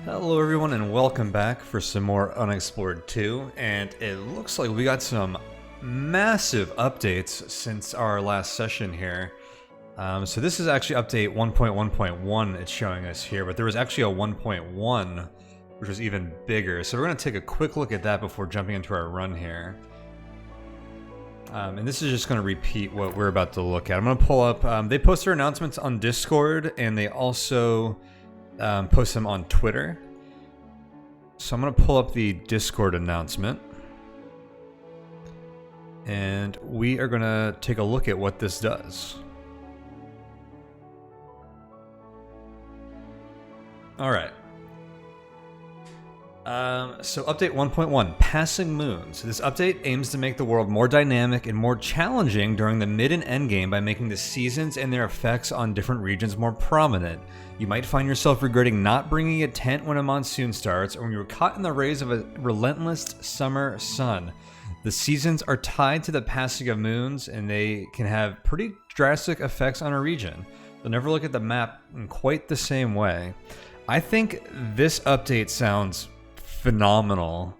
Hello everyone and welcome back for some more Unexplored 2, and it looks like we got some massive updates since our last session here. So this is actually update 1.1.1 it's showing us here, but there was actually a 1.1 which was even bigger. So we're going to take a quick look at that before jumping into our run here. And this is just going to repeat what we're about to look at. I'm going to pull up, they post their announcements on Discord, and they also post them on Twitter. So I'm going to pull up the Discord announcement, and we are going to take a look at what this does. All right. So update 1.1, Passing Moons. This update aims to make the world more dynamic and more challenging during the mid and end game by making the seasons and their effects on different regions more prominent. You might find yourself regretting not bringing a tent when a monsoon starts, or when you're caught in the rays of a relentless summer sun. The seasons are tied to the passing of moons, and they can have pretty drastic effects on a region. They'll never look at the map in quite the same way. I think this update sounds phenomenal,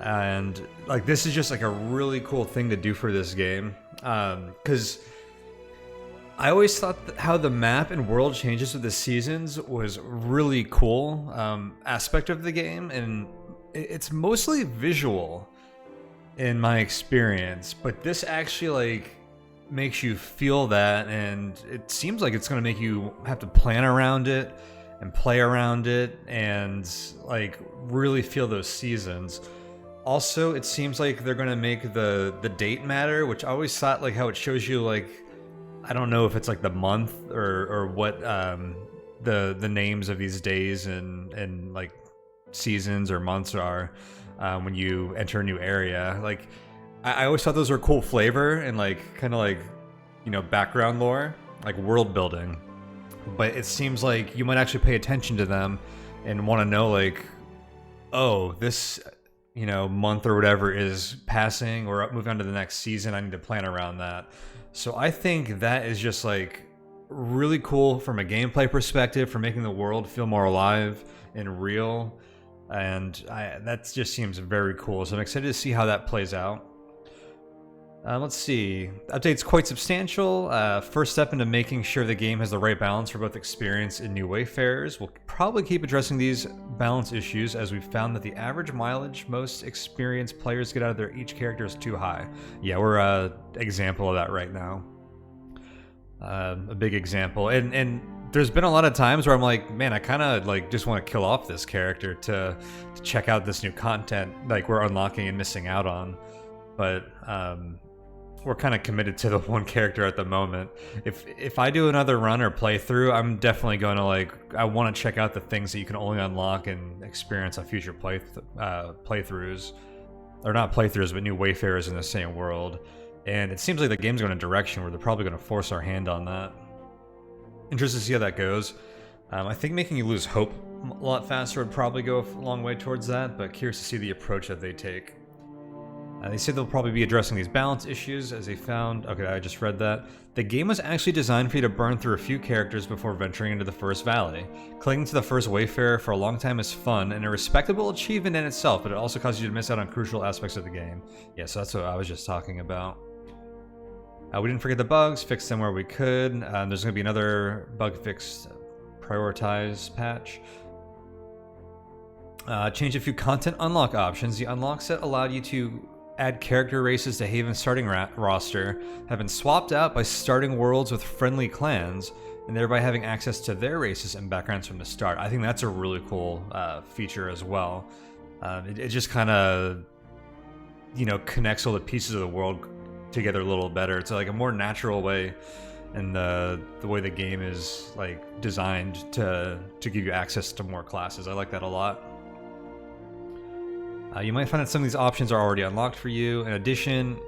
and like this is just like a really cool thing to do for this game, because I always thought that how the map and world changes with the seasons was really cool aspect of the game, and it's mostly visual in my experience, but this actually like makes you feel that, and it seems like it's going to make you have to plan around it and play around it and like really feel those seasons. Also, it seems like they're gonna make the date matter, which I always thought like how it shows you, like, I don't know if it's like the month or what the names of these days and like seasons or months are when you enter a new area. Like I always thought those were cool flavor and like kind of like, you know, background lore, like world building. But it seems like you might actually pay attention to them and want to know, like, oh, this, you know, month or whatever is passing, or moving on to the next season. I need to plan around that. So I think that is just like really cool from a gameplay perspective, for making the world feel more alive and real. And that just seems very cool. So I'm excited to see how that plays out. Let's see. The update's quite substantial. First step into making sure the game has the right balance for both experience and new wayfarers. We'll probably keep addressing these balance issues, as we've found that the average mileage most experienced players get out of their each character is too high. Yeah, we're an example of that right now. A big example. And there's been a lot of times where I'm like, man, I kind of like just want to kill off this character to check out this new content like we're unlocking and missing out on. But we're kind of committed to the one character at the moment. If I do another run or playthrough, I'm definitely going to like, I want to check out the things that you can only unlock and experience on future playthroughs. Or not playthroughs, but new wayfarers in the same world. And it seems like the game's going in a direction where they're probably going to force our hand on that. Interested to see how that goes. I think making you lose hope a lot faster would probably go a long way towards that, but curious to see the approach that they take. They say they'll probably be addressing these balance issues, as they found... Okay, I just read that. The game was actually designed for you to burn through a few characters before venturing into the first valley. Clinging to the first wayfarer for a long time is fun and a respectable achievement in itself, but it also causes you to miss out on crucial aspects of the game. Yeah, so that's what I was just talking about. We didn't forget the bugs, fixed them where we could. There's going to be another bug fix prioritize patch. Change a few content unlock options. The unlock set allowed you to add character races to Haven's starting roster, have been swapped out by starting worlds with friendly clans, and thereby having access to their races and backgrounds from the start. I think that's a really cool feature as well. It just kind of, you know, connects all the pieces of the world together a little better. It's like a more natural way, and the way the game is like designed to give you access to more classes. I like that a lot. You might find that some of these options are already unlocked for you. In addition,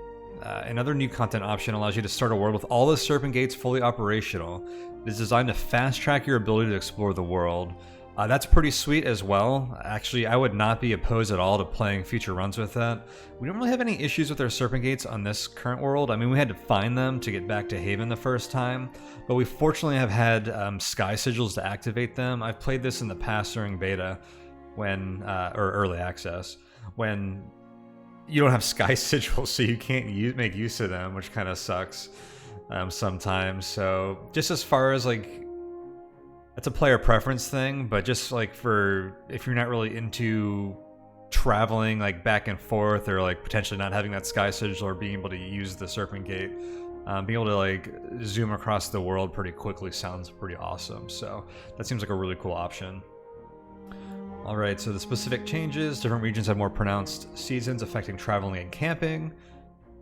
another new content option allows you to start a world with all the Serpent Gates fully operational. It is designed to fast track your ability to explore the world. That's pretty sweet as well. Actually, I would not be opposed at all to playing future runs with that. We don't really have any issues with our Serpent Gates on this current world. I mean, we had to find them to get back to Haven the first time, but we fortunately have had Sky Sigils to activate them. I've played this in the past during beta, or early access, when you don't have Sky Sigils, so you can't make use of them, which kind of sucks sometimes. So just as far as like, it's a player preference thing, but just like for if you're not really into traveling like back and forth, or like potentially not having that Sky Sigil, or being able to use the Serpent Gate, being able to like zoom across the world pretty quickly sounds pretty awesome. So that seems like a really cool option. Alright, so the specific changes: different regions have more pronounced seasons affecting traveling and camping.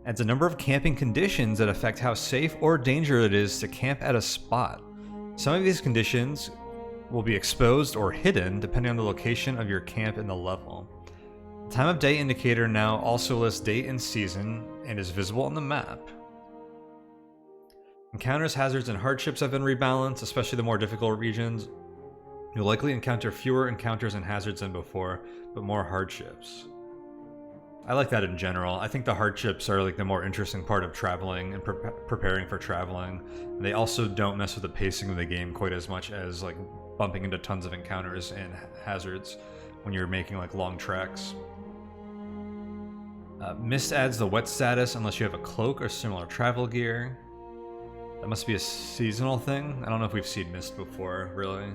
Adds a number of camping conditions that affect how safe or dangerous it is to camp at a spot. Some of these conditions will be exposed or hidden depending on the location of your camp in the level. The time of day indicator now also lists date and season and is visible on the map. Encounters, hazards, and hardships have been rebalanced, especially the more difficult regions. You'll likely encounter fewer encounters and hazards than before, but more hardships. I like that in general. I think the hardships are like the more interesting part of traveling and preparing for traveling. And they also don't mess with the pacing of the game quite as much as like bumping into tons of encounters and hazards when you're making like long treks. Mist adds the wet status unless you have a cloak or similar travel gear. That must be a seasonal thing. I don't know if we've seen Mist before, really.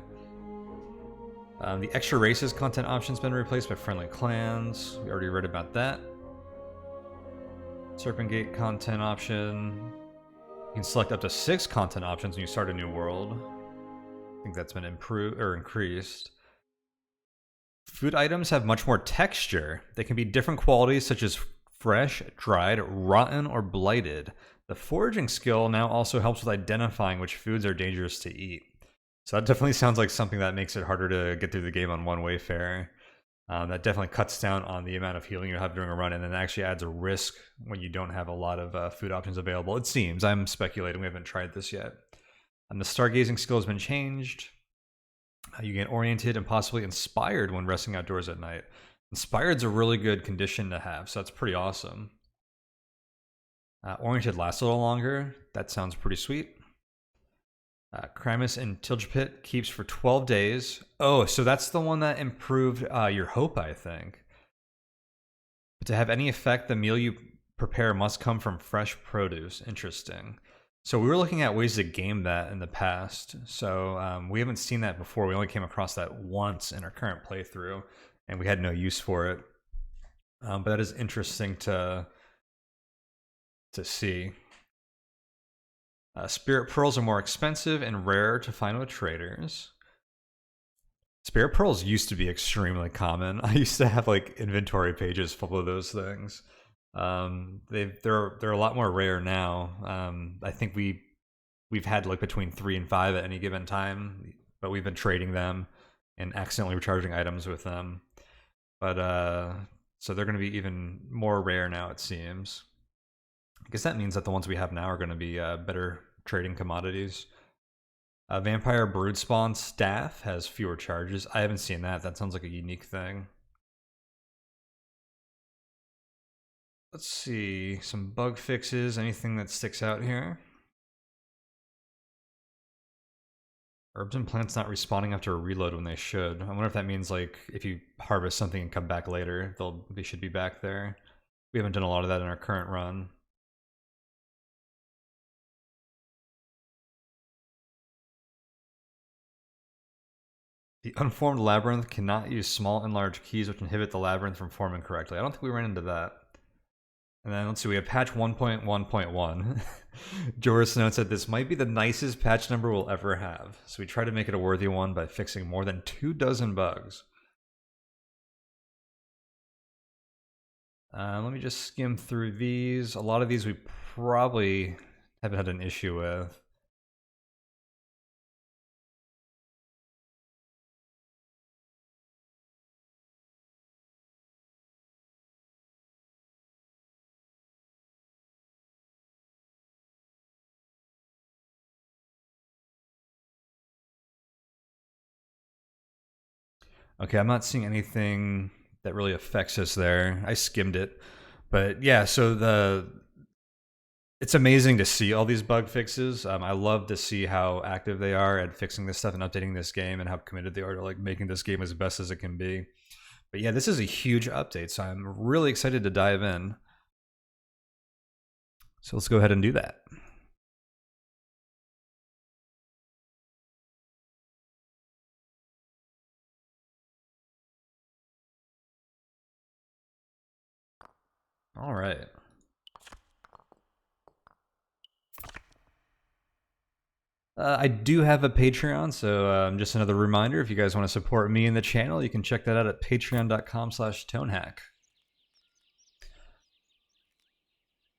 The extra races content option's been replaced by friendly clans. We already read about that. Serpent Gate content option. You can select up to 6 content options when you start a new world. I think that's been improved or increased. Food items have much more texture. They can be different qualities such as fresh, dried, rotten, or blighted. The foraging skill now also helps with identifying which foods are dangerous to eat. So that definitely sounds like something that makes it harder to get through the game on one wayfarer. That definitely cuts down on the amount of healing you have during a run, and then actually adds a risk when you don't have a lot of food options available. It seems. I'm speculating. We haven't tried this yet. And the stargazing skill has been changed. You get oriented and possibly inspired when resting outdoors at night. Inspired's a really good condition to have, so that's pretty awesome. Oriented lasts a little longer. That sounds pretty sweet. Crimus and Tilgepit keeps for 12 days. Oh, so that's the one that improved your hope, I think. But to have any effect, the meal you prepare must come from fresh produce. Interesting. So we were looking at ways to game that in the past. So we haven't seen that before. We only came across that once in our current playthrough, and we had no use for it. But that is interesting to see. Spirit pearls are more expensive and rare to find with traders. Spirit pearls used to be extremely common. I used to have like inventory pages full of those things. They're a lot more rare now. I think we've had like between 3 and 5 at any given time, but we've been trading them and accidentally recharging items with them. But so they're going to be even more rare now, it seems. I guess that means that the ones we have now are going to be better trading commodities. Vampire Brood Spawn Staff has fewer charges. I haven't seen that. That sounds like a unique thing. Let's see. Some bug fixes. Anything that sticks out here? Herbs and plants not respawning after a reload when they should. I wonder if that means like if you harvest something and come back later, they should be back there. We haven't done a lot of that in our current run. The unformed labyrinth cannot use small and large keys, which inhibit the labyrinth from forming correctly. I don't think we ran into that. And then let's see, we have patch 1.1.1. Joris notes that this might be the nicest patch number we'll ever have. So we try to make it a worthy one by fixing more than 24 bugs. Let me just skim through these. A lot of these we probably haven't had an issue with. Okay, I'm not seeing anything that really affects us there. I skimmed it. But yeah, so it's amazing to see all these bug fixes. I love to see how active they are at fixing this stuff and updating this game, and how committed they are to like making this game as best as it can be. But yeah, this is a huge update, so I'm really excited to dive in. So let's go ahead and do that. All right. I do have a Patreon, so just another reminder, if you guys want to support me and the channel, you can check that out at patreon.com/Tonehack.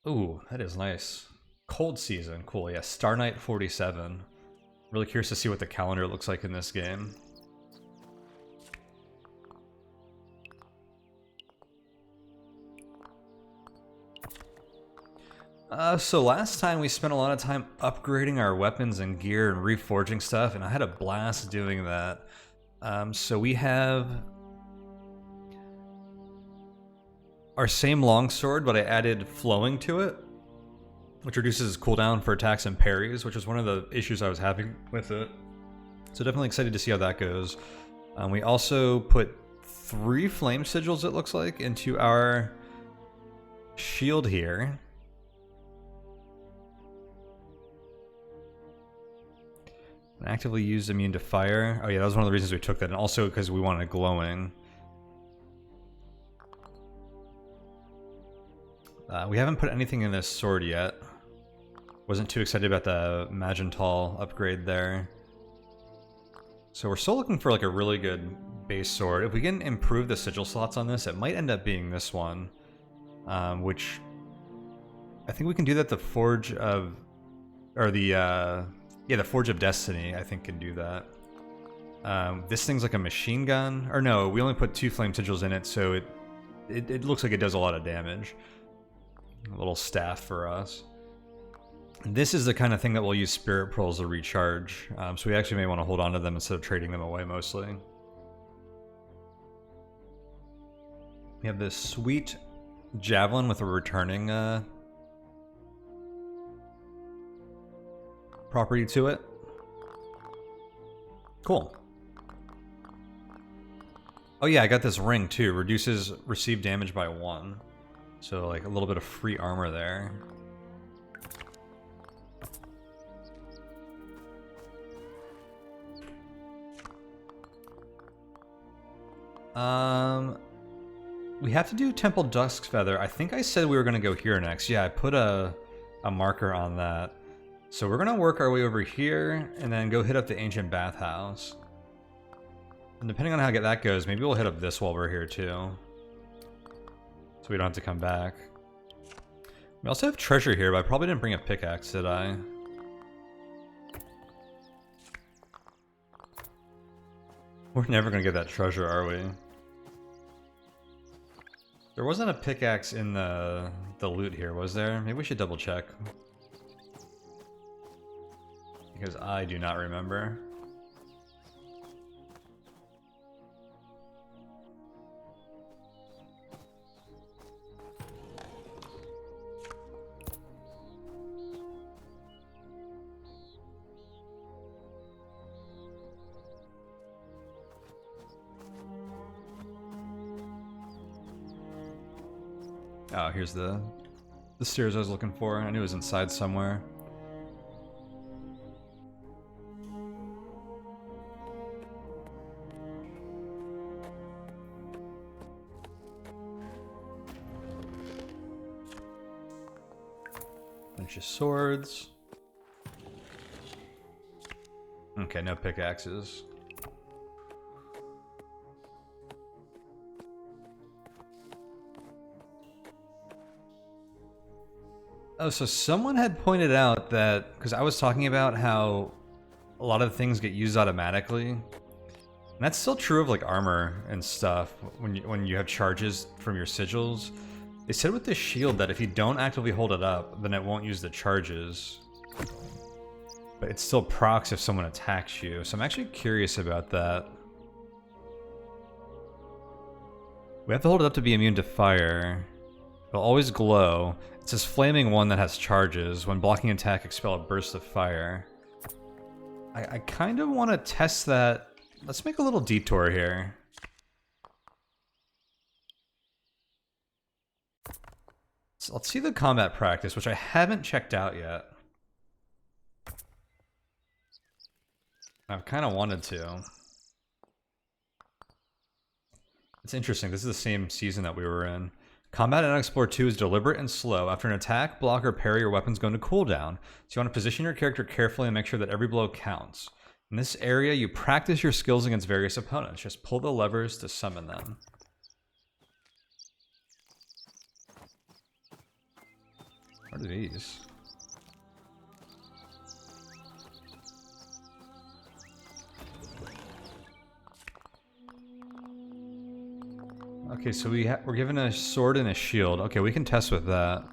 Ooh, that is nice. Cold season, cool. Yeah, Star Night 47. Really curious to see what the calendar looks like in this game. So last time we spent a lot of time upgrading our weapons and gear and reforging stuff, and I had a blast doing that. So we have our same longsword, but I added flowing to it, which reduces cooldown for attacks and parries, which is one of the issues I was having with it. So definitely excited to see how that goes. We also put 3 flame sigils, it looks like, into our shield here. Actively used immune to fire. Oh yeah, that was one of the reasons we took that, and also because we wanted glowing. We haven't put anything in this sword yet. Wasn't too excited about the Magentol upgrade there. So we're still looking for like a really good base sword. If we can improve the sigil slots on this, it might end up being this one. Which I think we can do that. The Forge of, or the yeah, the Forge of Destiny, I think, can do that. This thing's like a machine gun. Or no, we only put 2 flame sigils in it, so it looks like it does a lot of damage. A little staff for us. This is the kind of thing that we'll use Spirit Pearls to recharge. So we actually may want to hold on to them instead of trading them away mostly. We have this sweet javelin with a returning property to it. Cool. Oh yeah, I got this ring too. Reduces received damage by 1. So like a little bit of free armor there. We have to do Temple Dusk's Feather. I think I said we were gonna go here next. Yeah, I put a marker on that. So we're gonna work our way over here and then go hit up the Ancient Bathhouse. And depending on how that goes, maybe we'll hit up this while we're here too. So we don't have to come back. We also have treasure here, but I probably didn't bring a pickaxe, did I? We're never gonna get that treasure, are we? There wasn't a pickaxe in the loot here, was there? Maybe we should double check. Because I do not remember. Oh, here's the stairs I was looking for. I knew it was inside somewhere. Bunch of swords. Okay, no pickaxes. Oh, so someone had pointed out that, because I was talking about how a lot of things get used automatically. And that's still true of like armor and stuff when you have charges from your sigils. They said with this shield that if you don't actively hold it up, then it won't use the charges. But it still procs if someone attacks you. So I'm actually curious about that. We have to hold it up to be immune to fire. It'll always glow. It's this flaming one that has charges. When blocking attack, expel a burst of fire. I kind of want to test that. Let's make a little detour here. So let's see the combat practice, which I haven't checked out yet. I've kind of wanted to. It's interesting, this is the same season that we were in. Combat in Unexplored 2 is deliberate and slow. After an attack, block, or parry, your weapons go into cooldown. So you want to position your character carefully and make sure that every blow counts. In this area, you practice your skills against various opponents. Just pull the levers to summon them. What are these? Okay, so we're given a sword and a shield. Okay, we can test with that.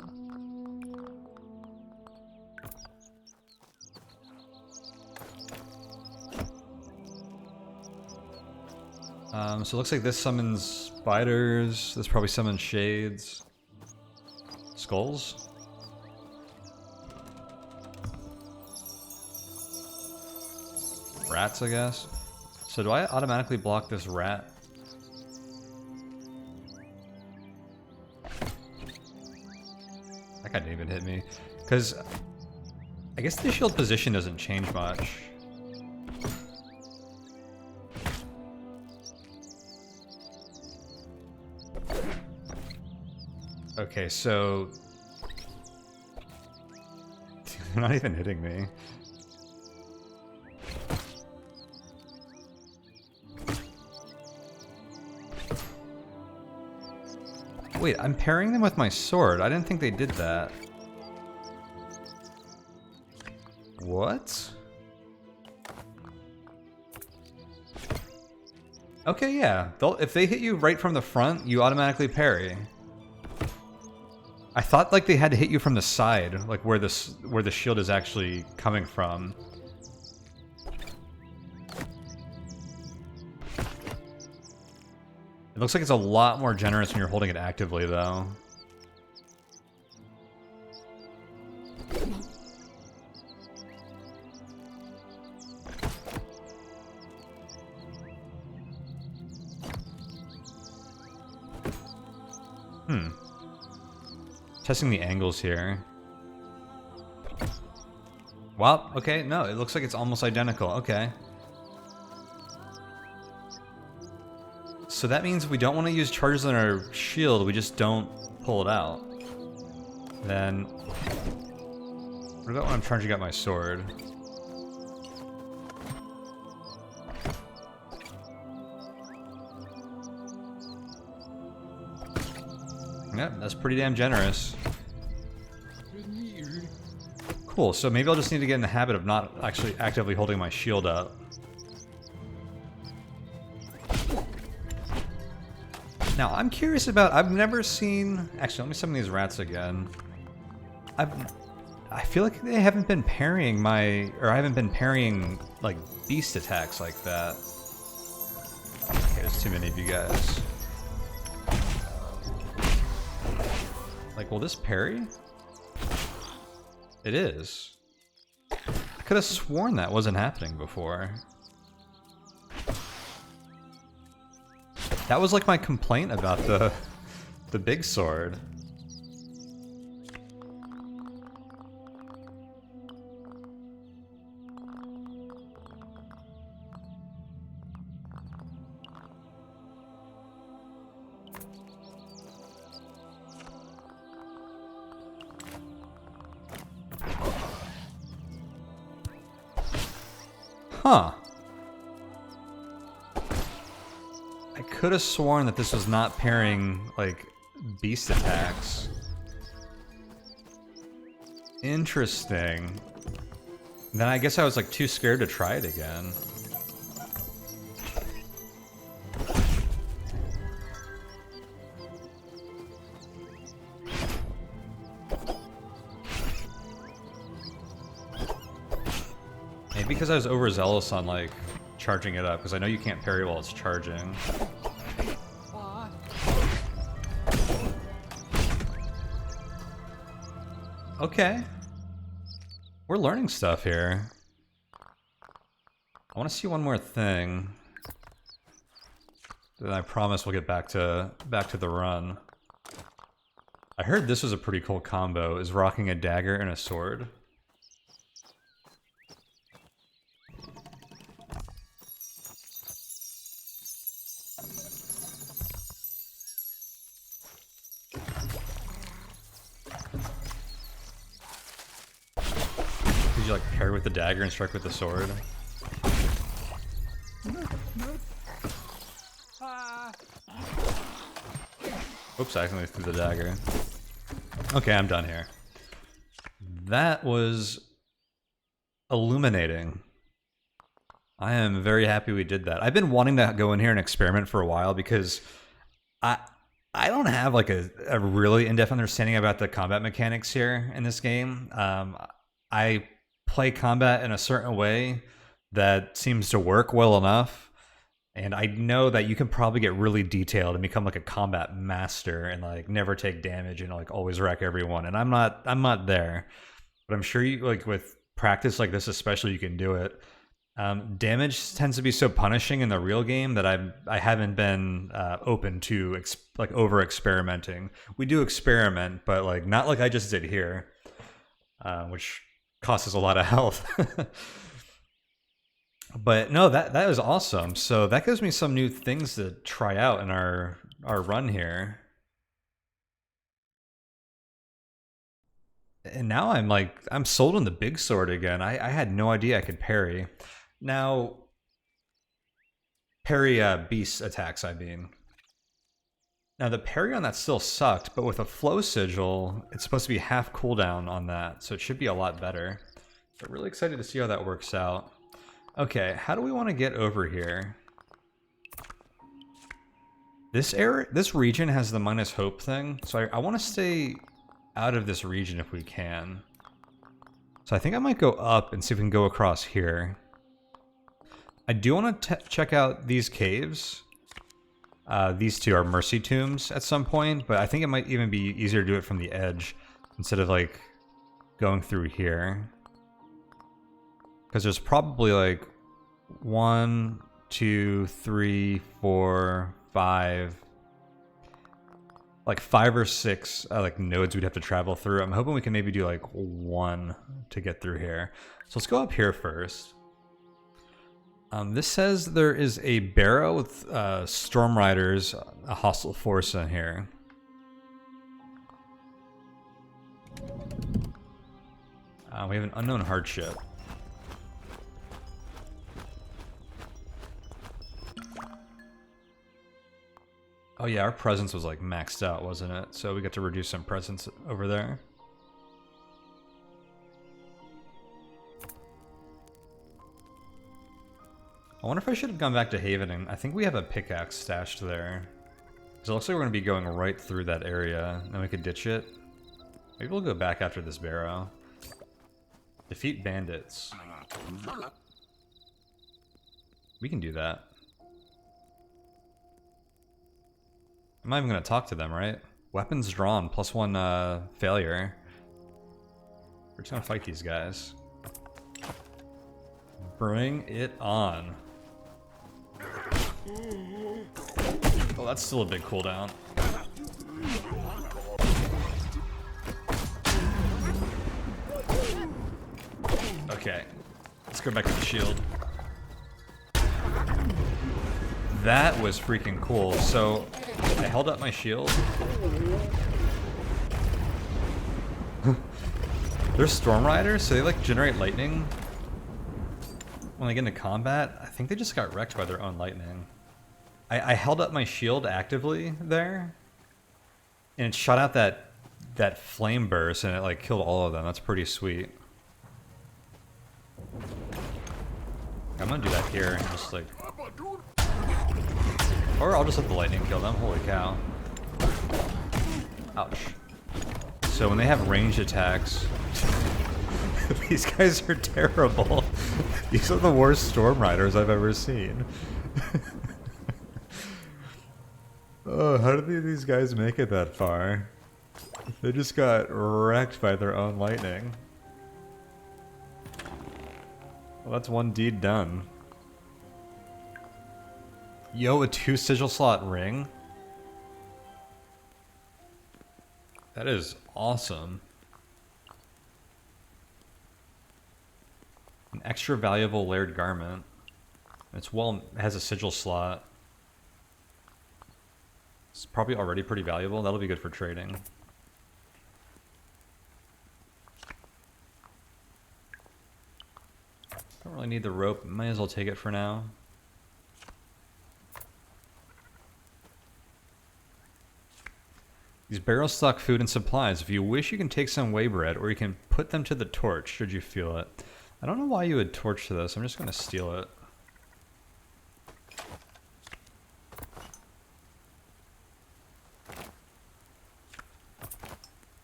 So it looks like this summons spiders. This probably summons shades. Skulls? Rats, I guess. So do I automatically block this rat? That guy didn't even hit me. Because I guess the shield position doesn't change much. Okay, so they're not even hitting me. Wait, I'm parrying them with my sword. I didn't think they did that. What? Okay, yeah. If they hit you right from the front, you automatically parry. I thought like they had to hit you from the side, like where the shield is actually coming from. It looks like it's a lot more generous when you're holding it actively, though. Testing the angles here. Wow, okay, no, it looks like it's almost identical. Okay. So that means we don't want to use charges on our shield, we just don't pull it out. Then, what about when I'm charging out my sword? Yep, that's pretty damn generous. Cool, so maybe I'll just need to get in the habit of not actually actively holding my shield up. Now, I'm curious about, I've never seen, actually let me summon these rats again. I feel like they haven't been parrying I haven't been parrying, like, beast attacks like that. Okay, there's too many of you guys. Like, will this parry? It is. I could have sworn that wasn't happening before. That was like my complaint about the big sword. Huh. I could have sworn that this was not parrying, like, beast attacks. Interesting. Then I guess I was, like, too scared to try it again. Maybe because I was overzealous on, like, charging it up, because I know you can't parry while it's charging. Okay. We're learning stuff here. I want to see one more thing. Then I promise we'll get back to the run. I heard this was a pretty cool combo, is rocking a dagger and a sword. Did you like pair with the dagger and strike with the sword? Oops, I accidentally threw the dagger. Okay, I'm done here. That was illuminating. I am very happy we did that. I've been wanting to go in here and experiment for a while because I don't have like a really in-depth understanding about the combat mechanics here in this game. I play combat in a certain way that seems to work well enough. And I know that you can probably get really detailed and become like a combat master and like never take damage and like always wreck everyone. And I'm not there, but I'm sure you like with practice like this, especially you can do it. Damage tends to be so punishing in the real game that I haven't been open to like over experimenting. We do experiment, but like not like I just did here, which costs us a lot of health. But no, that is awesome. So that gives me some new things to try out in our run here. And now I'm sold on the big sword again. I had no idea I could parry. Now, parry beast attacks, I mean. Now the parry on that still sucked, but with a flow sigil, it's supposed to be half cooldown on that, so it should be a lot better. I'm really excited to see how that works out. Okay, how do we want to get over here? This region has the minus hope thing, so I want to stay out of this region if we can. So I think I might go up and see if we can go across here. I do want to check out these caves. These two are mercy tombs at some point, but I think it might even be easier to do it from the edge instead of like going through here. Because there's probably like 1, 2, 3, 4, 5, like 5 or 6 like nodes we'd have to travel through. I'm hoping we can maybe do like 1 to get through here. So let's go up here first. This says there is a barrow with storm riders, a hostile force in here. We have an unknown hardship. Oh yeah, our presence was like maxed out, wasn't it? So we got to reduce some presence over there. I wonder if I should have gone back to Haven, and I think we have a pickaxe stashed there. Because it looks like we're going to be going right through that area, and then we could ditch it. Maybe we'll go back after this barrow. Defeat bandits. We can do that. I'm not even going to talk to them, right? Weapons drawn, +1 failure. We're just going to fight these guys. Bring it on. Oh, that's still a big cooldown. Okay, let's go back to the shield. That was freaking cool. So I held up my shield. They're storm riders, so they like generate lightning when they get into combat. I think they just got wrecked by their own lightning. I held up my shield actively there, and it shot out that flame burst, and it like killed all of them. That's pretty sweet. I'm gonna do that here, and just like, or I'll just let the lightning kill them. Holy cow! Ouch. So when they have ranged attacks, these guys are terrible. These are the worst storm riders I've ever seen. Oh, how did these guys make it that far? They just got wrecked by their own lightning. Well, that's one deed done. Yo, a 2 sigil slot ring? That is awesome. An extra valuable layered garment. It has a sigil slot. It's probably already pretty valuable. That'll be good for trading. Don't really need the rope. Might as well take it for now. These barrels stock food and supplies. If you wish, you can take some whey bread, or you can put them to the torch, should you feel it. I don't know why you would torch to this. I'm just going to steal it.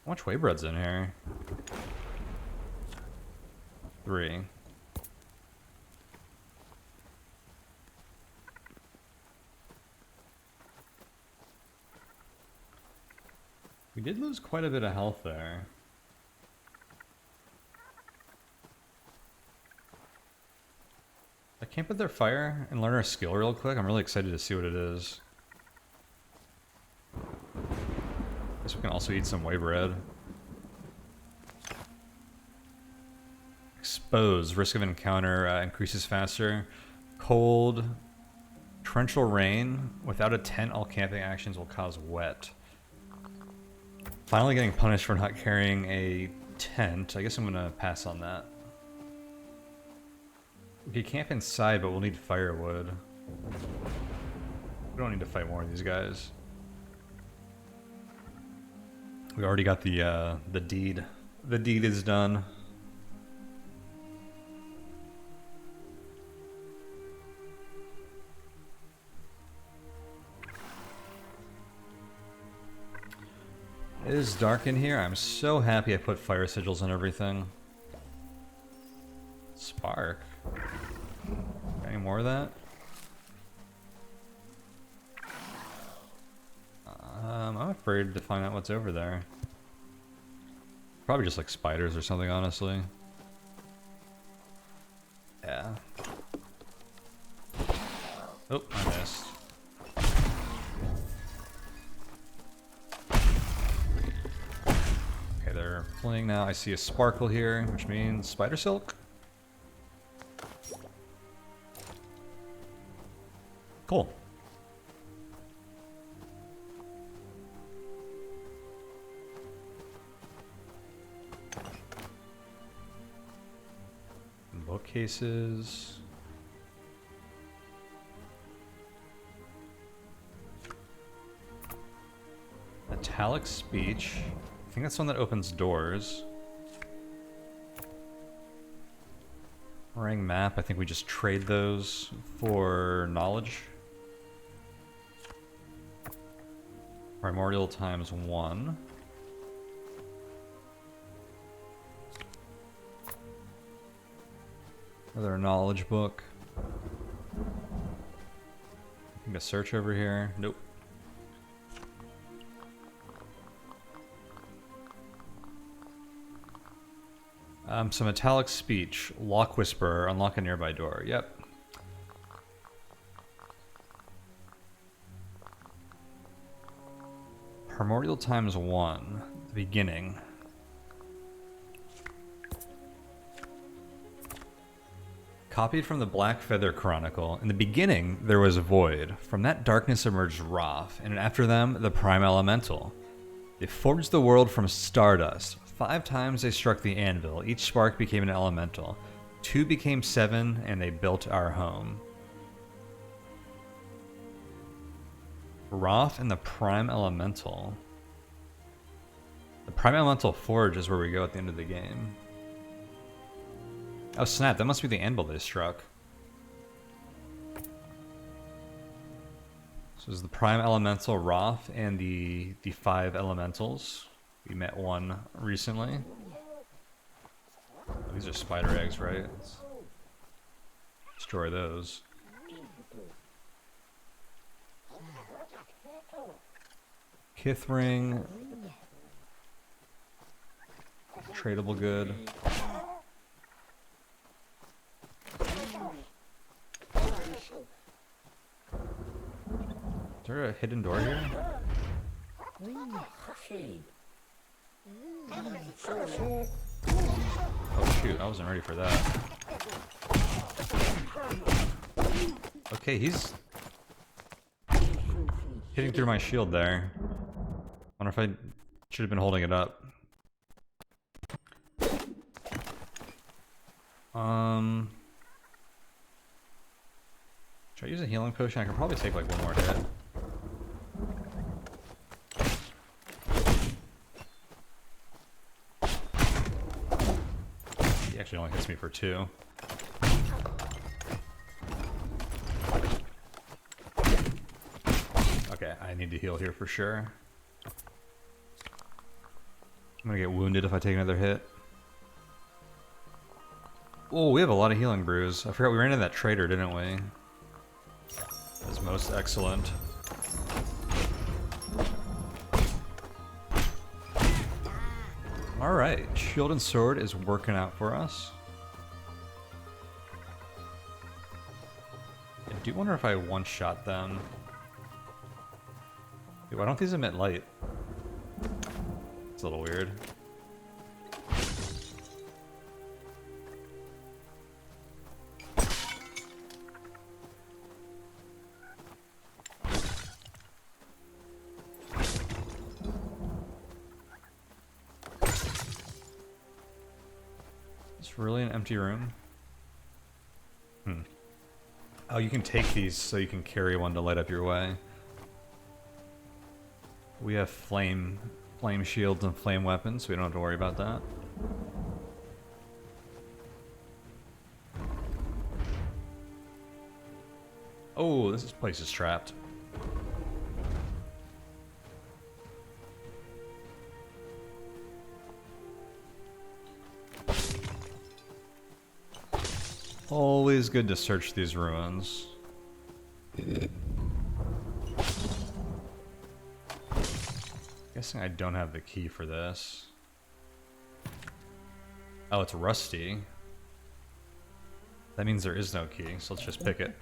How much whey bread's in here? 3. We did lose quite a bit of health there. I can't put their fire and learn our skill real quick. I'm really excited to see what it is. Guess we can also eat some whey bread. Expose. Risk of encounter increases faster. Cold. Torrential rain. Without a tent, all camping actions will cause wet. Finally getting punished for not carrying a tent. I guess I'm gonna pass on that. We could camp inside, but we'll need firewood. We don't need to fight more of these guys. We already got the deed. The deed is done. It is dark in here. I'm so happy I put fire sigils on everything. Spark. Any more of that? I'm afraid to find out what's over there. Probably just like spiders or something, honestly. Yeah. Oh, I missed. Okay, they're fleeing now. I see a sparkle here, which means spider silk. Cool. Bookcases. Metallic speech. I think that's one that opens doors. Ring map. I think we just trade those for knowledge. Primordial ×1. Another knowledge book. I think a search over here. Nope. Some metallic speech. Lock whisperer. Unlock a nearby door. Yep. Primordial ×1. The beginning. Copied from the Black Feather Chronicle. In the beginning, there was a void. From that darkness emerged Wrath, and after them, the Prime Elemental. They forged the world from stardust. 5 times they struck the anvil. Each spark became an elemental. 2 became 7, and they built our home. Wrath and the Prime Elemental. The Prime Elemental Forge is where we go at the end of the game. Oh snap, that must be the anvil they struck. So this is the Prime Elemental Wrath and the 5 elementals. We met one recently. Oh, these are spider eggs, right? Let's destroy those. Kith ring. Tradable good. Is there a hidden door here? Oh shoot, I wasn't ready for that. Okay, he's hitting through my shield there. Wonder if I should have been holding it up. Should I use a healing potion? I could probably take like one more hit. He actually only hits me for 2. Okay, I need to heal here for sure. I'm gonna get wounded if I take another hit. Oh, we have a lot of healing brews. I forgot we ran into that trader, didn't we? That's most excellent. Alright, shield and sword is working out for us. I do wonder if I one-shot them. Dude, why don't these emit light? It's a little weird. It's really an empty room. Oh, you can take these so you can carry one to light up your way. We have flame shields and flame weapons, so we don't have to worry about that. Oh, this place is trapped. Always good to search these ruins. Guessing I don't have the key for this. Oh, it's rusty. That means there is no key, so let's just pick it.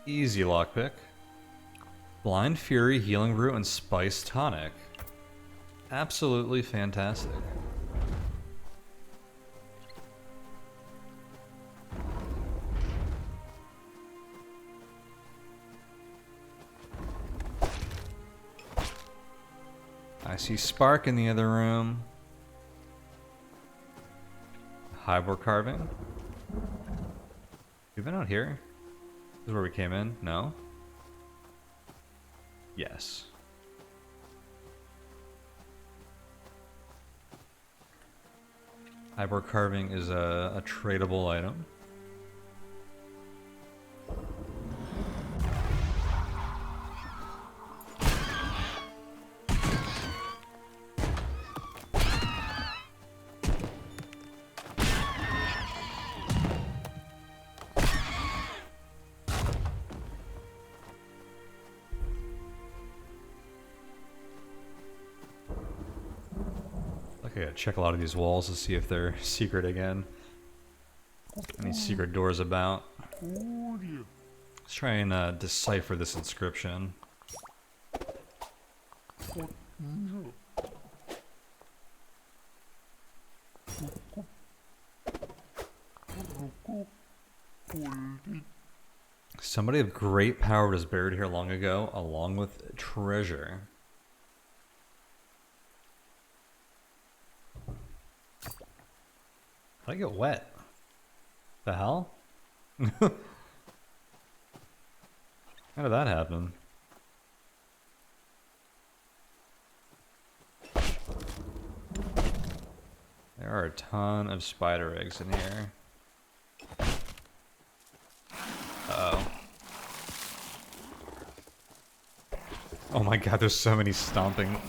Easy lockpick. Blind Fury, Healing Root, and Spice Tonic. Absolutely fantastic. I see Spark in the other room. Highboard carving. We've been out here. This is where we came in? No? Yes. Highboard carving is a tradable item. Okay, check a lot of these walls to see if they're secret again. Any secret doors about? Let's try and decipher this inscription. Somebody of great power was buried here long ago, along with treasure. How'd I get wet? The hell? How did that happen? There are a ton of spider eggs in here. Uh-oh. Oh my god, there's so many stomping.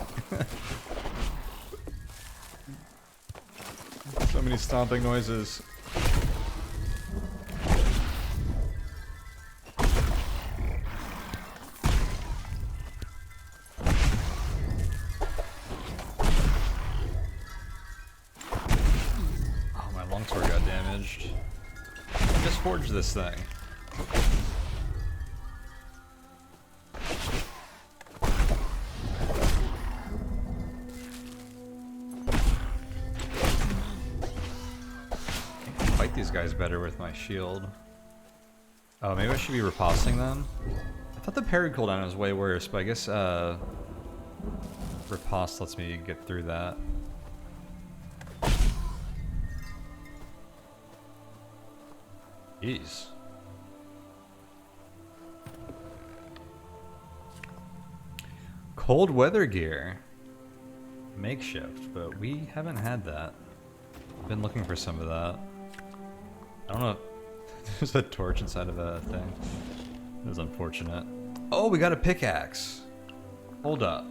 So many stomping noises. forge this thing. I can fight these guys better with my shield. Oh, maybe I should be riposting them? I thought the parry cooldown was way worse, but I guess riposte lets me get through that. Jeez. Cold weather gear. Makeshift, but we haven't had that. I've been looking for some of that. I don't know. There's a torch inside of a thing. It was unfortunate. Oh, we got a pickaxe. Hold up.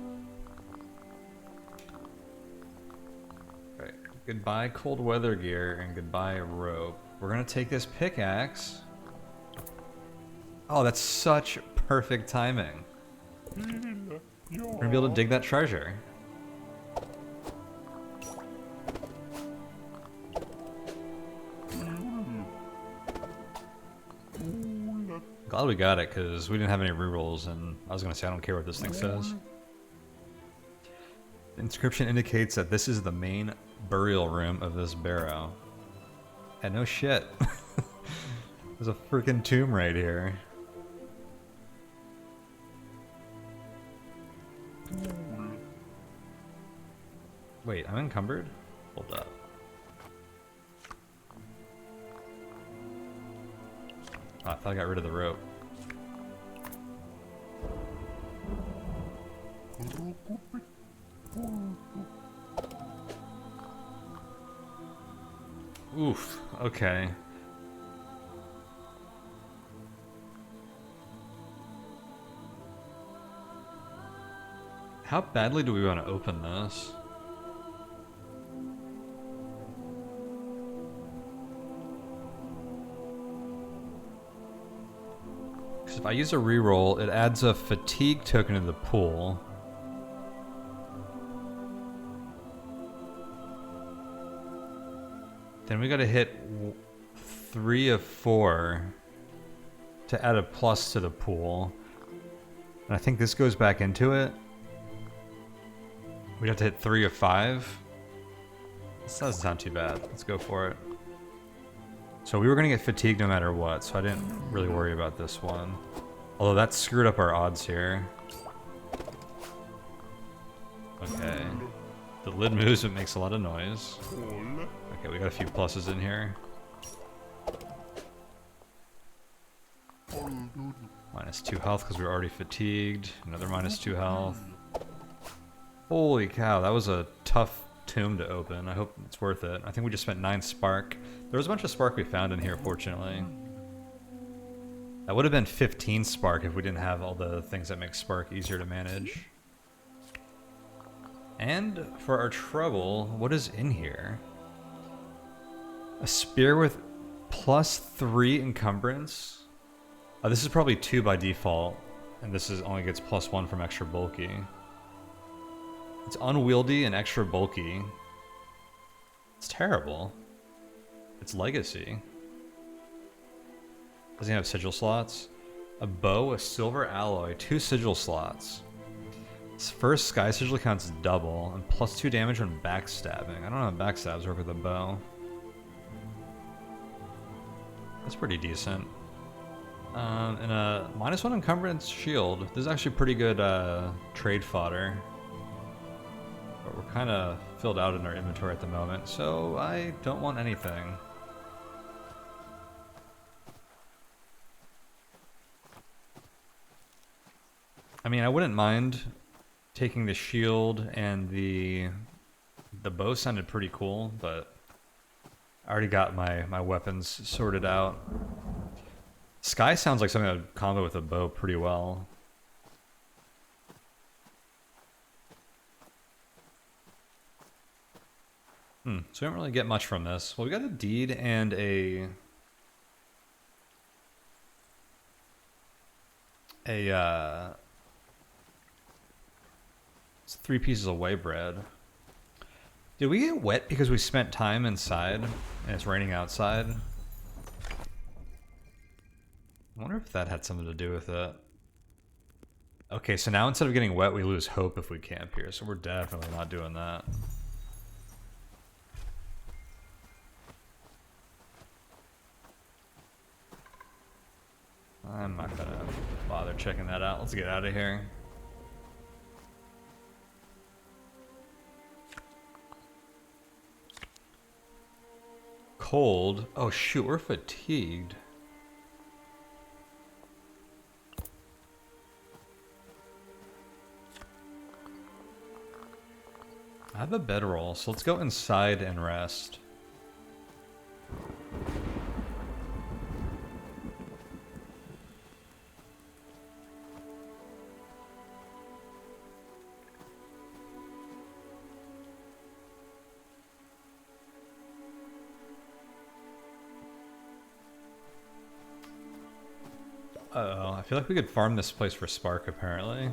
Right. Goodbye cold weather gear and goodbye rope. We're gonna take this pickaxe. Oh, that's such perfect timing. We're gonna be able to dig that treasure. Glad we got it, because we didn't have any rerolls, and I was gonna say I don't care what this thing says. The inscription indicates that this is the main burial room of this barrow. Yeah, no shit. There's a freaking tomb right here. Wait, I'm encumbered? Hold up. Oh, I thought I got rid of the rope. Oof, okay. How badly do we want to open this? Because if I use a reroll, it adds a fatigue token to the pool. Then we gotta hit 3 of 4 to add a plus to the pool. And I think this goes back into it. We have to hit 3 of 5. This doesn't sound too bad. Let's go for it. So we were gonna get fatigued no matter what, so I didn't really worry about this one. Although that screwed up our odds here. Okay. The lid moves, it makes a lot of noise. Okay, we got a few pluses in here. -2 health because we were already fatigued. Another -2 health. Holy cow, that was a tough tomb to open. I hope it's worth it. I think we just spent 9 spark. There was a bunch of spark we found in here, fortunately. That would have been 15 spark if we didn't have all the things that make spark easier to manage. And for our trouble, what is in here? A spear with +3 encumbrance. This is probably 2 by default, and this is only gets +1 from extra bulky. It's unwieldy and extra bulky. It's terrible. It's legacy. Doesn't have sigil slots. A bow, a silver alloy, 2 sigil slots. This first sky sigil counts double, and +2 damage when backstabbing. I don't know how backstabs work with a bow. That's pretty decent. And a -1 encumbrance shield. This is actually pretty good trade fodder. But we're kind of filled out in our inventory at the moment, so I don't want anything. I mean, I wouldn't mind taking the shield, and the bow sounded pretty cool, but I already got my weapons sorted out. Sky sounds like something that would combo with a bow pretty well. So we don't really get much from this. Well, we got a deed and it's 3 pieces of white bread. Did we get wet because we spent time inside and it's raining outside? I wonder if that had something to do with it. Okay, so now instead of getting wet, we lose hope if we camp here, so we're definitely not doing that. I'm not gonna bother checking that out. Let's get out of here. Cold. Oh shoot, we're fatigued. I have a bedroll, so let's go inside and rest. Uh-oh, I feel like we could farm this place for spark, apparently.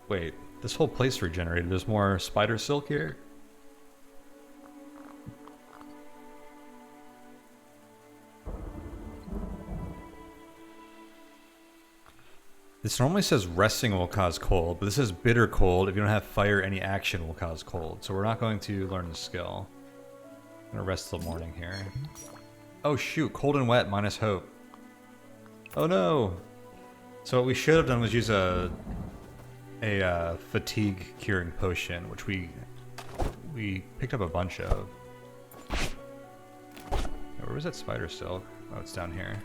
Wait, this whole place regenerated. There's more spider silk here? This normally says resting will cause cold, but this says bitter cold. If you don't have fire, any action will cause cold. So we're not going to learn the skill. I'm gonna rest till morning here. Oh shoot, cold and wet minus hope. Oh no! So what we should have done was use a fatigue curing potion, which we picked up a bunch of. Where was that spider silk? Oh, it's down here.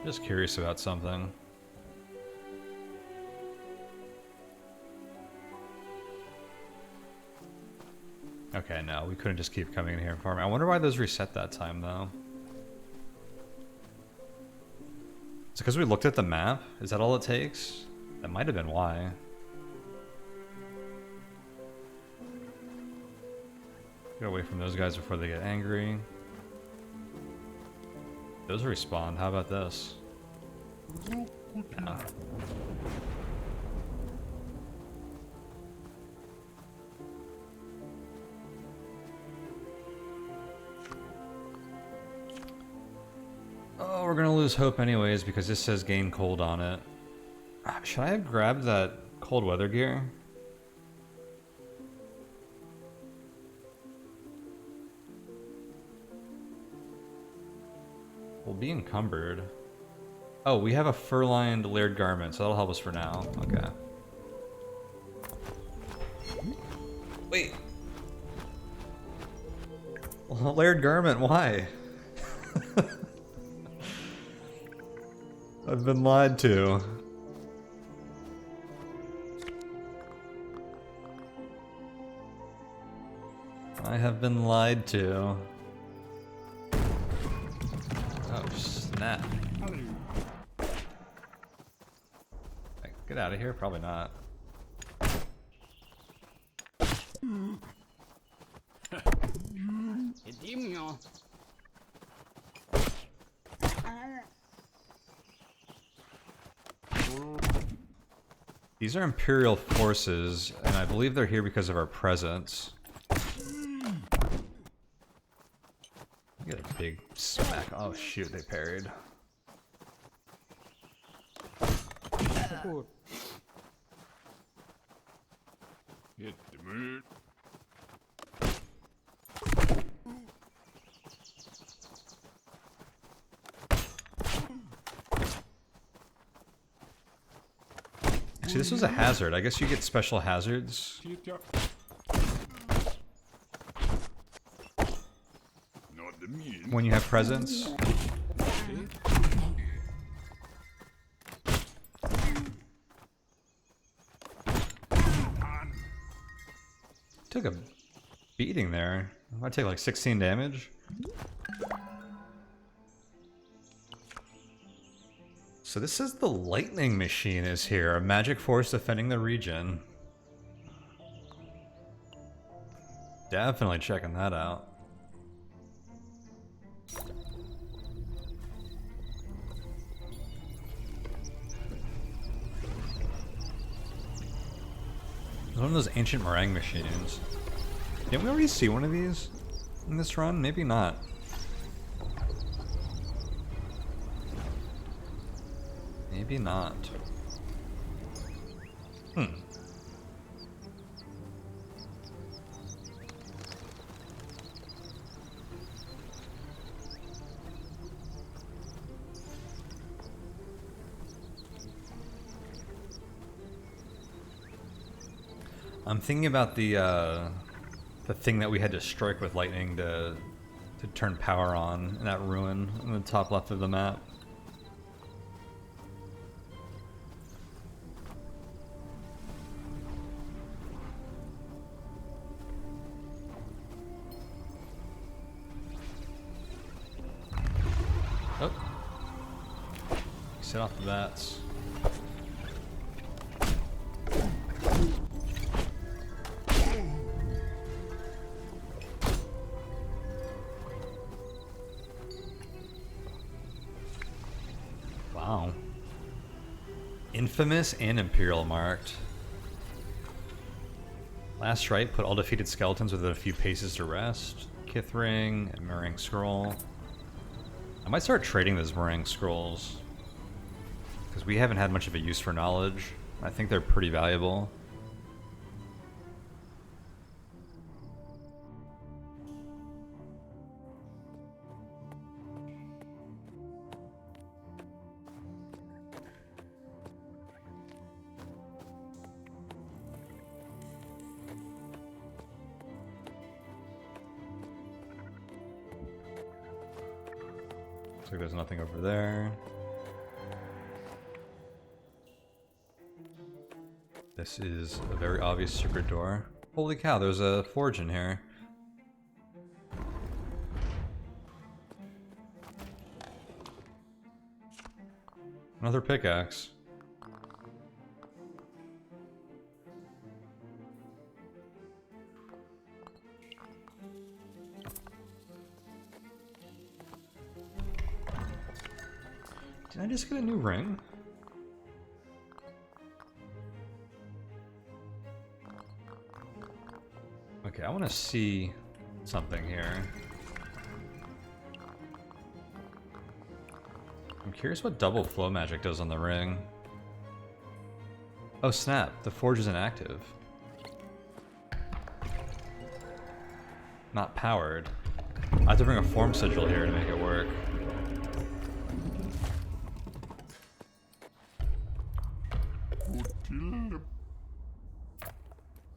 Just curious about something. Okay, no, we couldn't just keep coming in here and farming. I wonder why those reset that time, though. Is it because we looked at the map? Is that all it takes? That might have been why. Get away from those guys before they get angry. Those respawn. How about this? No. Oh, we're gonna lose hope anyways because this says gain cold on it. Should I have grabbed that cold weather gear? We'll be encumbered. Oh, we have a fur-lined layered garment, so that'll help us for now. Okay. Wait. Well, layered garment, why? I've been lied to. I have been lied to. Oh, snap. Get out of here? Probably not. These are Imperial forces, and I believe they're here because of our presence. Get a big smack. Oh shoot, they parried. Hit the mood. See, this was a hazard. I guess you get special hazards. When you have presence. Took a beating there. I take like 16 damage. So this says the lightning machine is here, a magic force defending the region. Definitely checking that out. One of those ancient meringue machines. Didn't we already see one of these in this run? Maybe not. Maybe not. I'm thinking about the thing that we had to strike with lightning to turn power on in that ruin in the top left of the map. Oh. Set off the bats. Wow. Infamous and Imperial marked. Last right, put all defeated skeletons within a few paces to rest. Kith ring and meringue scroll. I might start trading those meringue scrolls, because we haven't had much of a use for knowledge. I think they're pretty valuable. Looks like there's nothing over there. This is a very obvious secret door. Holy cow, there's a forge in here. Another pickaxe. Did I just get a new ring? Okay, I want to see something here. I'm curious what double flow magic does on the ring. Oh snap, the forge is inactive. Not powered. I have to bring a form sigil here to make it work.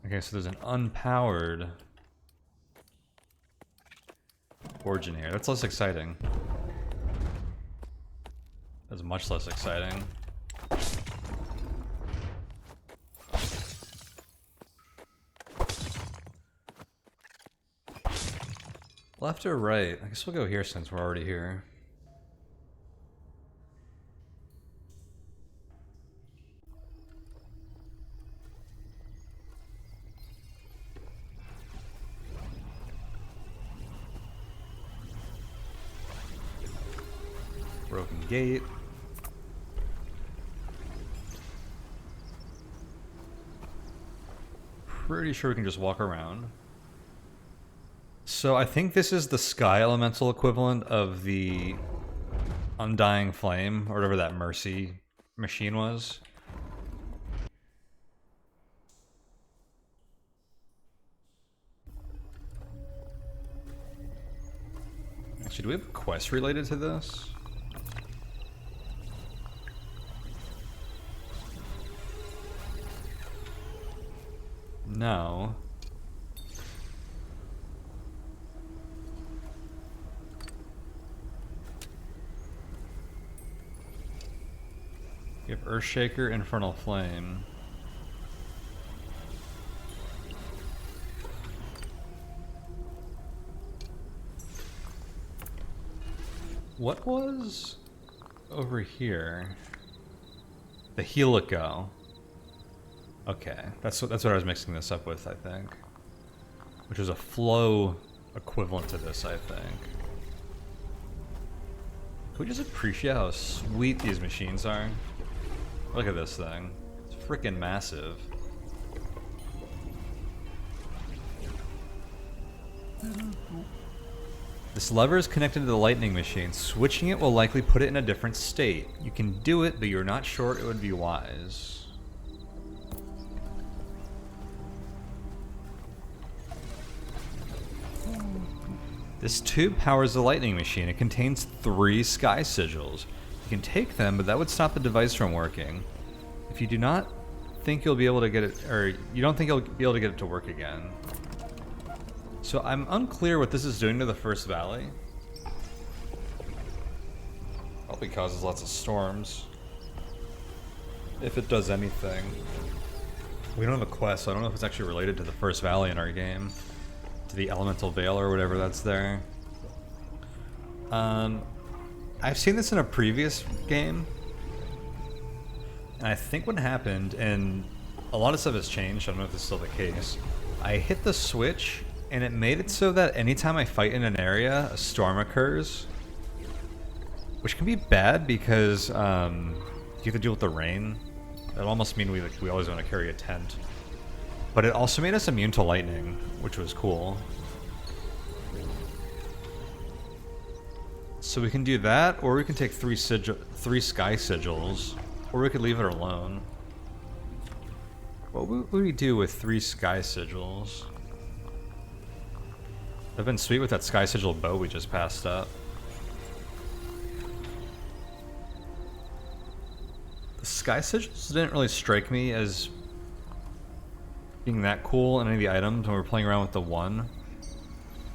Okay, so there's an unpowered forge in here. That's less exciting. That's much less exciting. Left or right? I guess we'll go here since we're already here. Broken gate. Pretty sure we can just walk around. So I think this is the sky elemental equivalent of the Undying Flame, or whatever that Mercy machine was. Actually, do we have a quest related to this? No. You have Earthshaker, Infernal Flame. What was over here? The Helico. Okay, that's what I was mixing this up with, I think. Which is a flow equivalent to this, I think. Can we just appreciate how sweet these machines are? Look at this thing. It's freaking massive. This lever is connected to the lightning machine. Switching it will likely put it in a different state. You can do it, but you're not sure it would be wise. This tube powers the lightning machine. It contains 3 sky sigils. You can take them, but that would stop the device from working. If you do not think you'll be able to get it, or you don't think you'll be able to get it to work again. So I'm unclear what this is doing to the first valley. Probably causes lots of storms. If it does anything. We don't have a quest, so I don't know if it's actually related to the first valley in our game. To the elemental veil or whatever that's there. I've seen this in a previous game. And I think what happened, and a lot of stuff has changed, I don't know if this is still the case. I hit the switch, and it made it so that anytime I fight in an area, a storm occurs. Which can be bad because you have to deal with the rain. That almost means we always want to carry a tent. But it also made us immune to lightning, which was cool. So we can do that, or we can take 3 sky sigils, or we could leave it alone. What would we do with 3 sky sigils? That'd been sweet with that sky sigil bow we just passed up. The sky sigils didn't really strike me as being that cool in any of the items when we were playing around with the 1.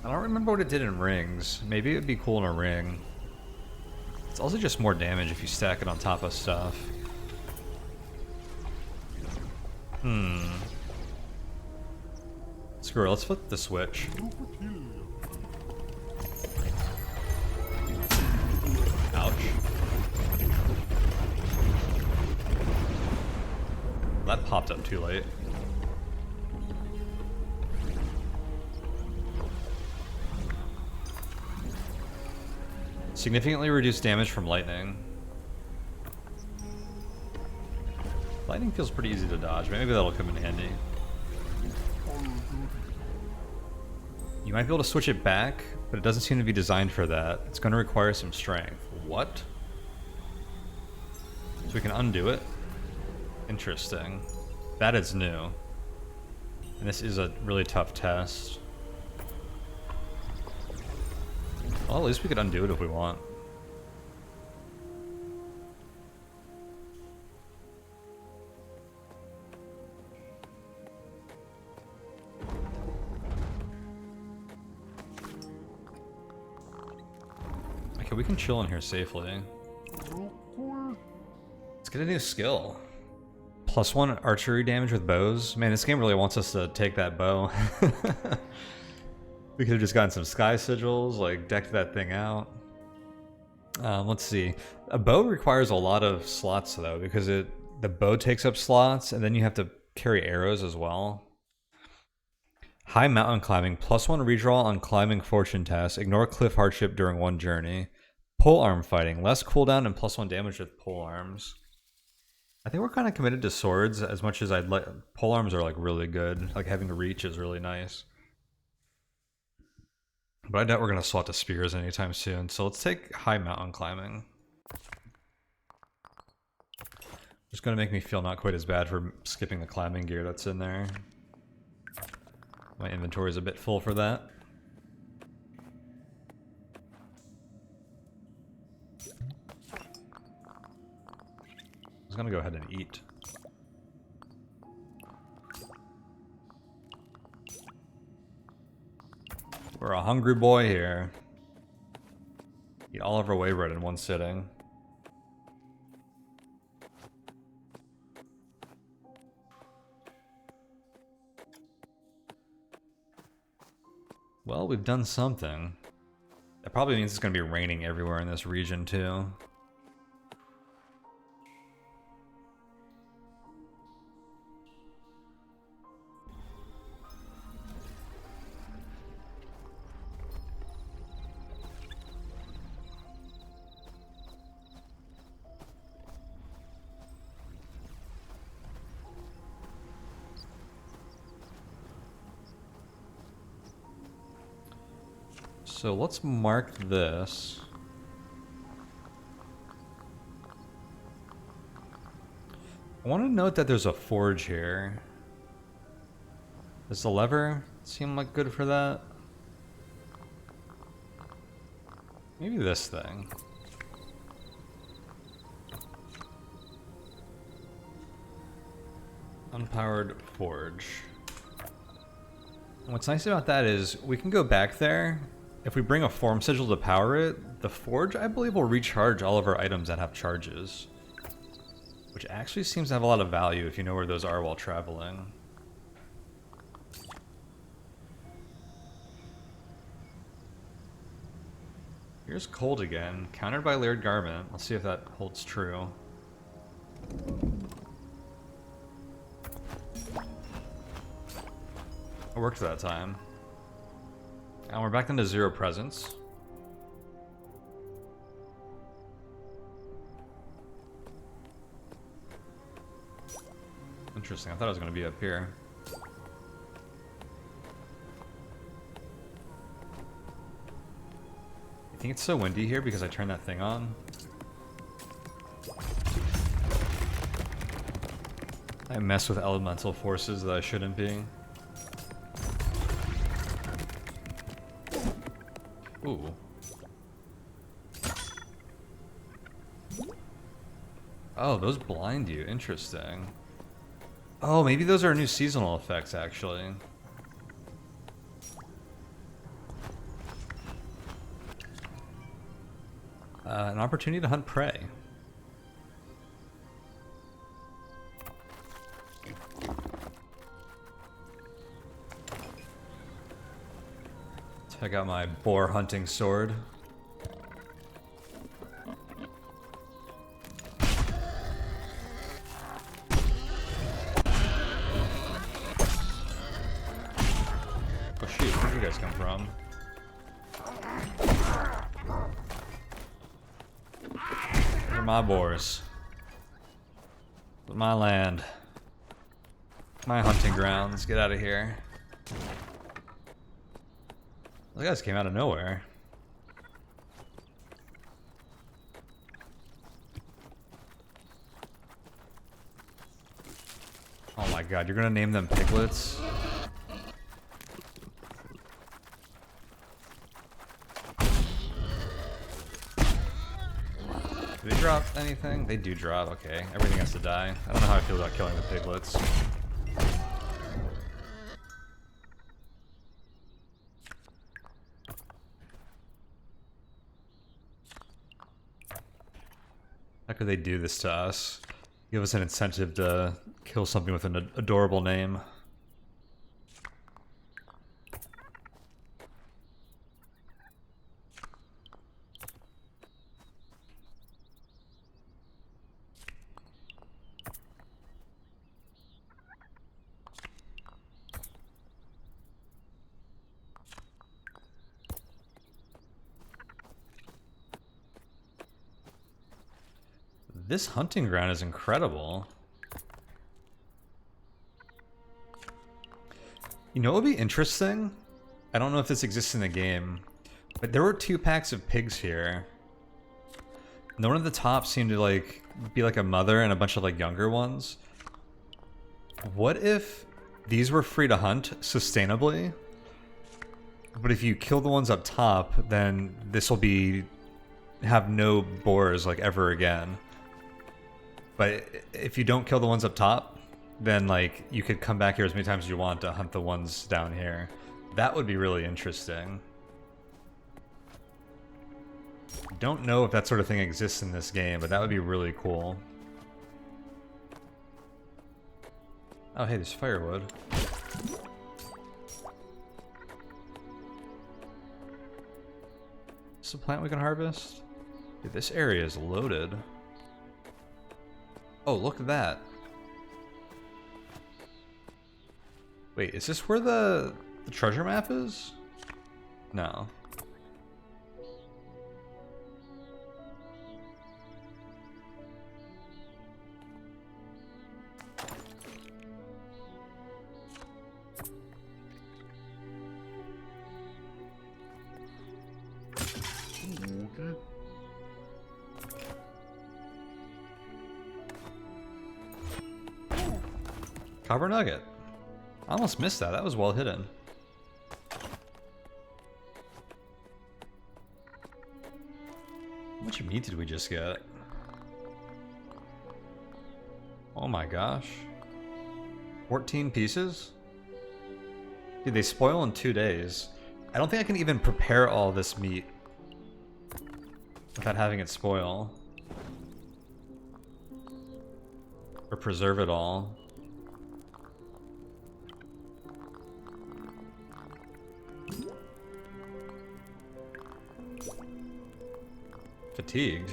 I don't remember what it did in rings. Maybe it would be cool in a ring. It's also just more damage if you stack it on top of stuff. Screw it, let's flip the switch. Ouch. That popped up too late. Significantly reduced damage from lightning. Lightning feels pretty easy to dodge. Maybe that'll come in handy. You might be able to switch it back, but it doesn't seem to be designed for that. It's going to require some strength. What? So we can undo it? Interesting. That is new. And this is a really tough test. Well, at least we could undo it if we want. Okay, we can chill in here safely. Let's get a new skill. +1 archery damage with bows. Man, this game really wants us to take that bow. We could have just gotten some sky sigils, like decked that thing out. Let's see. A bow requires a lot of slots though, because the bow takes up slots, and then you have to carry arrows as well. High mountain climbing, +1 redraw on climbing fortune test. Ignore cliff hardship during 1 journey. Pole arm fighting, less cooldown and +1 damage with pole arms. I think we're kind of committed to swords as much as I'd like. Pole arms are like really good. Like having reach is really nice. But I doubt we're going to swap to spears anytime soon, so let's take high mountain climbing. Just going to make me feel not quite as bad for skipping the climbing gear that's in there. My inventory is a bit full for that. I was going to go ahead and eat. We're a hungry boy here. Eat all of our whey bread in 1 sitting. Well, we've done something. That probably means it's going to be raining everywhere in this region too. So let's mark this. I want to note that there's a forge here. Does the lever seem like good for that? Maybe this thing. Unpowered forge. And what's nice about that is we can go back there. If we bring a form sigil to power it, the forge, I believe, will recharge all of our items that have charges. Which actually seems to have a lot of value if you know where those are while traveling. Here's cold again, countered by layered garment. Let's see if that holds true. It worked that time. And we're back into 0 presence. Interesting, I thought it was going to be up here. I think it's so windy here because I turned that thing on. I mess with elemental forces that I shouldn't be. Ooh. Oh, those blind you. Interesting. Oh, maybe those are new seasonal effects, actually. An opportunity to hunt prey. Check out my boar hunting sword. Oh shoot, where'd you guys come from? These are my boars. My land. My hunting grounds. Get out of here. Those guys came out of nowhere. Oh my god, you're gonna name them piglets? Do they drop anything? They do drop, okay. Everything has to die. I don't know how I feel about killing the piglets. How could they do this to us? Give us an incentive to kill something with an adorable name. This hunting ground is incredible. You know what would be interesting? I don't know if this exists in the game, but there were 2 packs of pigs here. And the one at the top seemed to like be like a mother and a bunch of like younger ones. What if these were free to hunt sustainably? But if you kill the ones up top, then this will be have no boars like ever again. But if you don't kill the ones up top, then like you could come back here as many times as you want to hunt the ones down here. That would be really interesting. Don't know if that sort of thing exists in this game, but that would be really cool. Oh hey, there's firewood. Is this a plant we can harvest? Dude, this area is loaded. Oh, look at that. Wait, is this where the treasure map is? No. Copper nugget. I almost missed that. That was well hidden. How much meat did we just get? Oh my gosh. 14 pieces? Dude, they spoil in 2 days. I don't think I can even prepare all this meat without having it spoil. Or preserve it all. Fatigued?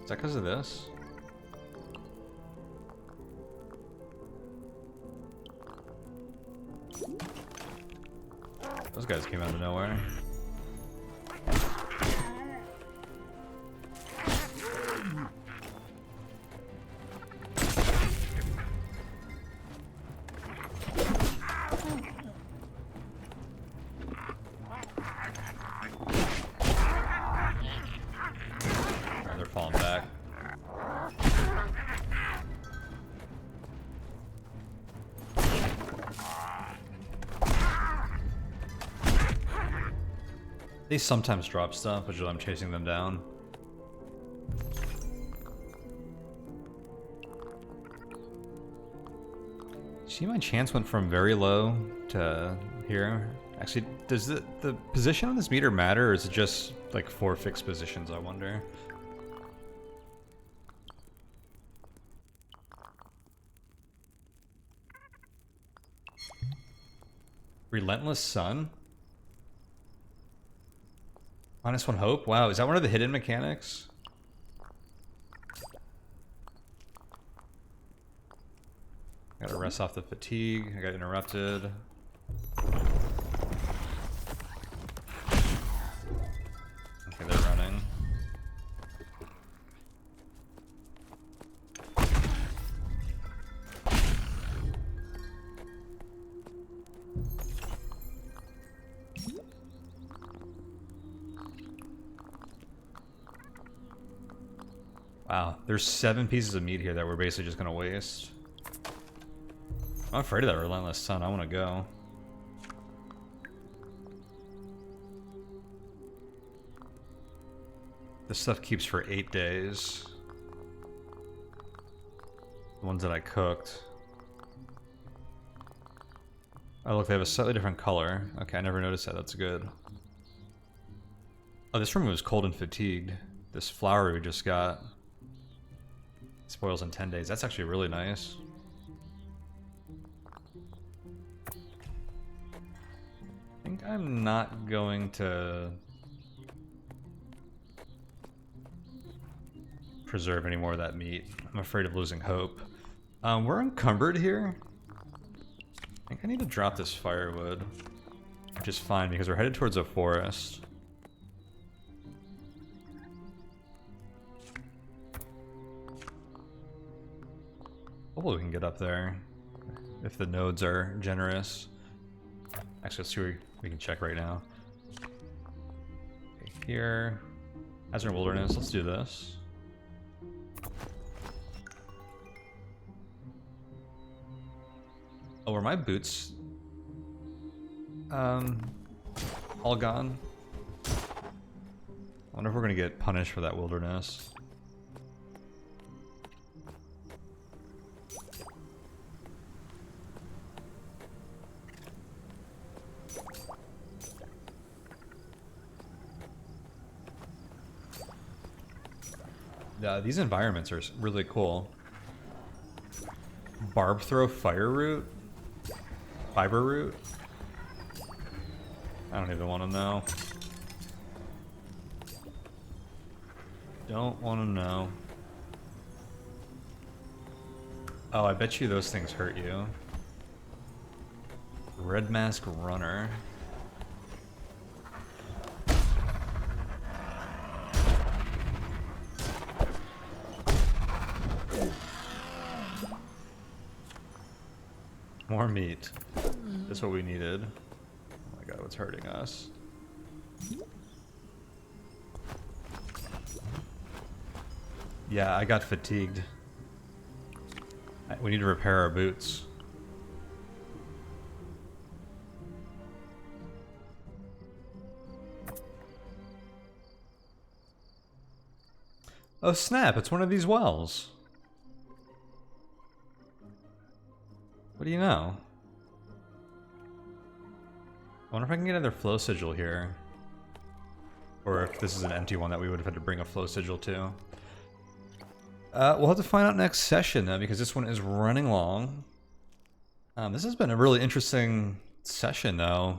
Is that because of this? Those guys came out of nowhere. They're falling back. They sometimes drop stuff, which is why I'm chasing them down. See, my chance went from very low to here. Actually, does the position on this meter matter, or is it just like 4 fixed positions, I wonder? Relentless Sun? -1 hope? Wow, is that one of the hidden mechanics? Gotta rest off the fatigue. I got interrupted. Okay, they're running. Wow, there's 7 pieces of meat here that we're basically just gonna waste. I'm afraid of that Relentless Sun. I want to go. This stuff keeps for 8 days. The ones that I cooked. Oh look, they have a slightly different color. Okay, I never noticed that. That's good. Oh, this room was cold and fatigued. This flour we just got spoils in 10 days. That's actually really nice. I think I'm not going to preserve any more of that meat. I'm afraid of losing hope. We're encumbered here. I think I need to drop this firewood, which is fine because we're headed towards a forest. Hopefully we can get up there if the nodes are generous. Actually, let's see where we can check right now. Okay, here, Hazard Wilderness. Let's do this. Oh, were my boots all gone? I wonder if we're gonna get punished for that wilderness. These environments are really cool. Barb throw fire root? Fiber root? I don't even want to know. Don't want to know. Oh, I bet you those things hurt you. Red Mask Runner. More meat. That's what we needed. Oh my god, what's hurting us? Yeah, I got fatigued. We need to repair our boots. Oh snap, it's one of these wells. What do you know? I wonder if I can get another flow sigil here. Or if this is an empty one that we would have had to bring a flow sigil to. We'll have to find out next session though, because this one is running long. This has been a really interesting session though,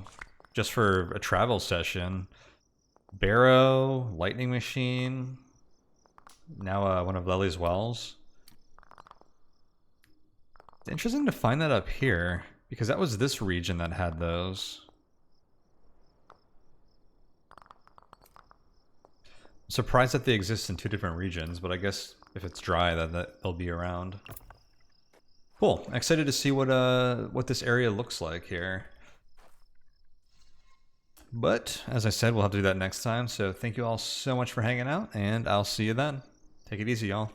just for a travel session. Barrow, lightning machine, now one of Lely's wells. It's interesting to find that up here, because that was this region that had those. I'm surprised that they exist in 2 different regions, but I guess if it's dry, that they'll be around. Cool. Excited to see what this area looks like here. But as I said, we'll have to do that next time. So thank you all so much for hanging out, and I'll see you then. Take it easy, y'all.